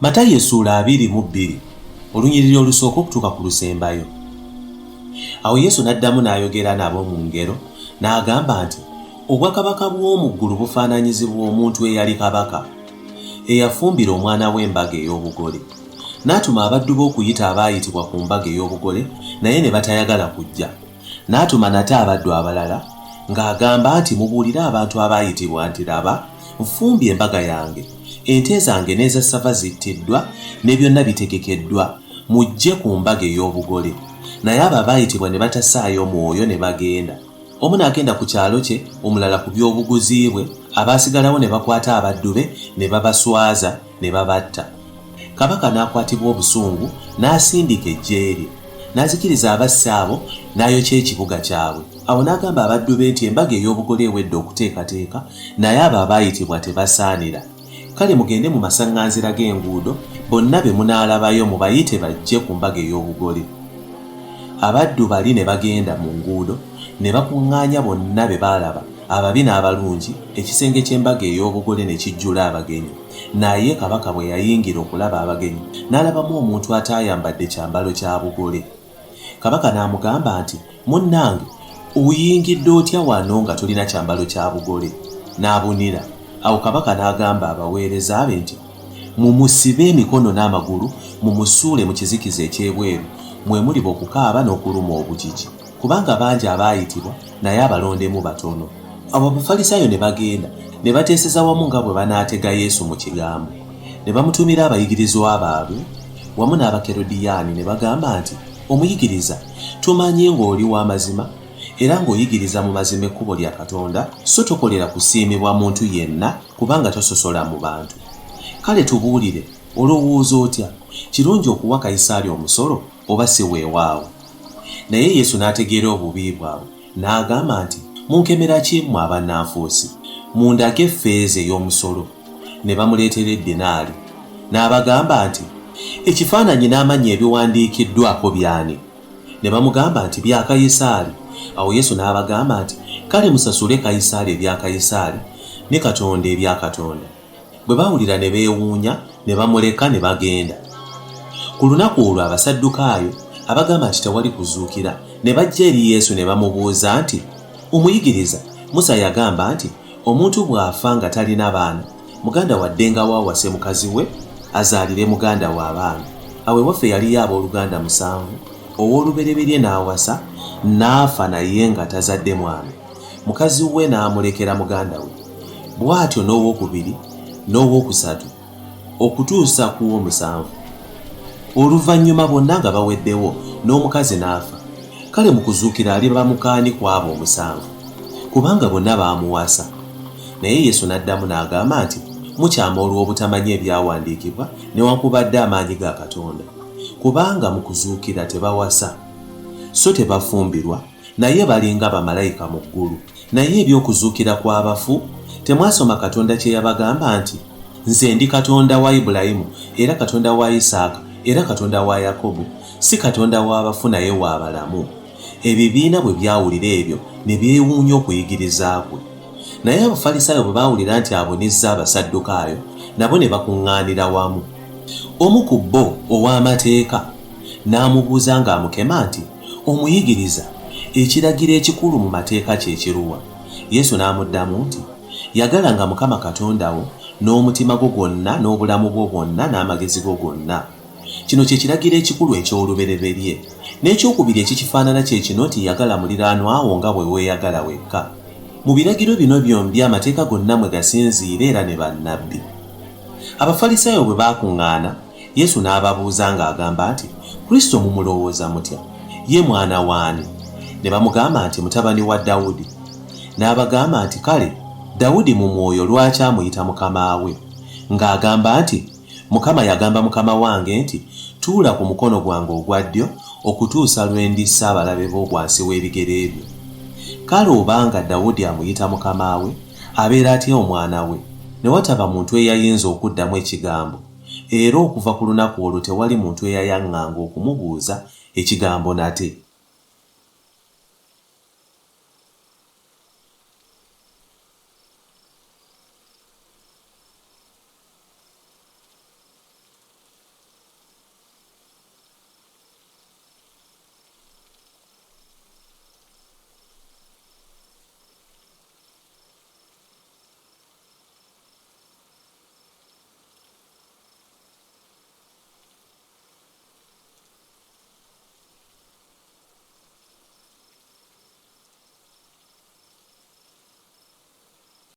MATAYO ssuula 22 olunyiriri olusooka okutuuka ku lusembayo. Awo Yesu n'addamu n'ayogera nabo mu ngero n'agamba nti obwakabaka bw'omu ggulu bufaananyizibwa omuntu eyali kabaka eyafumbira omwana w'embaga ey'obugole. N'atuma abaddu b'okuyita abaayitibwa ku mbaga ey'obugole naye ne batayagala kujja. N'atuma nate abaddu abalala ng'agamba nti mubuulire abantu abaayitibwa nti Laba, nfumbye embaga yange, ente zange n'eza ssava zittiddwa ne byonna bitegekeddwa, mujje ku mbaga ey'obugole. Naye abo abaayitibwa ne batassaayo mwoyo ne bagenda. Omu n'agenda ku kyalo kye, omulala ku by'obuguzi bwe, abaasigalawo ne bakwata abaddu be ne babaswaza ne babatta. Kabaka n'akwatibwa obusungu n'asindika eggye lye, n'azikiriza abassi abo n'ayokya ekibuga kyabwe. Awo n'agamba abaddu be nti embaga ey'obugole ewedde okuteekateeka, naye abo abaayitibwa tebasaanira. Kale mugende mu masaŋŋanzira g'enguudo, bonna be munaalabayo mubayite bajje ku mbaga ey'obugole. Abaddu bali ne bagenda mu nguudo ne bakuŋŋaanya bonna be baalaba, ababi n'abalungi, ekisenge ky'embaga ey'obugole ne kijjula abagenyi. Naye kabaka bwe yayingira okulaba abagenyi n'alabamu omuntu ataayambadde kyambalo kya bugole. Kabaka n'amugamba nti, munnange, oyingidde otya wano nga tolina kyambalo kya bugole? N'abunira. Awo kabaka n'agamba abaweereza be nti, mumusibe emikono n'amagulu, mumusuule mu kizikiza eky'ebweru, mwe muliba okukaaba n'okuluma obujiji, kubanga bangi abaayitibwa naye abalondemu batono. Abo Abafalisaayo ne bagenda ne bateeseza wamu nga bwe banaatega Yesu mu kigambo. Ne bamutumira abayigirizwa baabwe wamu n'Abakerodiyaani ne bagamba nti, omuyigiriza, tumanyi ng'oli w'amazima era ng'oyigiriza mu mazima ekkubo lya Katonda, so tokolera kusiimibwa muntu yenna kubanga tososola mu bantu. Kale tubuulire, olowooza otya? Kirungi okuwa Kayisaali omusolo oba si weewaawo? Naye Yesu n'ategeera obubi bwabwe n'agamba nti, munkemera ki mmwe abannanfuusi? Mundage effeeza ey'omusolo. Ne bamuleetera eddinaali. N'abagamba nti, ekifaananyi n'amannya ebiwandiikiddwako byani? Ne bamugamba nti, bya Kayisaali. Awo Yesu n'abagamba nti, kale musasule Kayisaali ebya Kayisaali ne Katonda ebya Katonda. Bwe baawulira ne beewuunya ne bamuleka ne bagenda. Ku lunaku olwo Abasaddukaayo abagamba nti tewali kuzuukira ne bajja eri Yesu ne bamubuuza nti, omuyigiriza, Musa yagamba nti omuntu bw'afa nga talina baana, muganda wadde nga waawase mukazi we, azaalire muganda we abaana. Awo ewaffe yaliyo abooluganda 7, ow'olubereberye n'awasa n'afa naye nga tazadde mwana. Mukazi we n'amulekera muganda we. Bw'atyo n'owokubiri n'owokusatu okutuusa ku w'omusanvu. Oluvannyuma bonna nga baweddewo n'omukazi n'afa. Kale mu kuzuukira aliba mukaani ku abo 7, kubanga bonna baamuwasa. Naye Yesu n'addamu n'agamba nti, mukyama olw'obutamanya ebyawandiikibwa newankubadde amaanyi ga Katonda. Kubanga mu kuzuukira tebawasa, so tebafumbirwa, naye balinga bamalayika mu ggulu. Naye eby'okuzuukira kw'abafu, temwasoma Katonda kye yabagamba nti, nze ndi Katonda wa Ibulayimu era Katonda wa Isaaka era Katonda wa Yakobo, si Katonda w'abafu naye w'abalamu. Ebibiina bwe byawulira ebyo ne byewuunya okuyigiriza kwe. Naye Abafalisaayo bwe baawulira nti abonezza Abasaddukaayo, nabo ne bakuŋŋaanira wamu. Omu ku bo ow'amateeka n'amubuuza ng'amukema nti, omuyigiriza, ekiragiro ekikulu mu mateeka kye kiruwa? Yesu n'amuddamu nti, yagalanga Mukama Katonda wo n'omutima gwo gwonna n'obulamu bwo bwonna n'amagezi go gonna. Kino kye kiragiro ekikulu eky'olubereberye. N'ekyokubiri ekikifaanana kye kino nti yagala muliraanwa wo nga bwe weeyagala wekka. Mu biragiro bino byombi amateeka gonna mwe gasinziira era ne bannabbi. Abafalisaayo bwe baakuŋŋaana, Yesu n'ababuuza ng'agamba nti, Kristo mumulowooza mutya? Ye mwana waani? Ne bamugamba nti mutabani wa Dawudi. N'abagamba nti, kale Dawudi mu mwoyo lwaki amuyita mukama we? Ng'agamba nti, Mukama yagamba mukama wange nti, tuula ku mukono gwange ogwa ddyo okutuusa lwe ndissa abalabe bo wansi w'ebigere byo. Kale obanga Dawudi amuyita mukama we, abeera atya omwana we? Ne wataba muntu eyayinza okuddamu ekigambo, era okuva ku lunaku olwo tewali muntu eyayaŋŋanga okumubuuza ekigambo nate.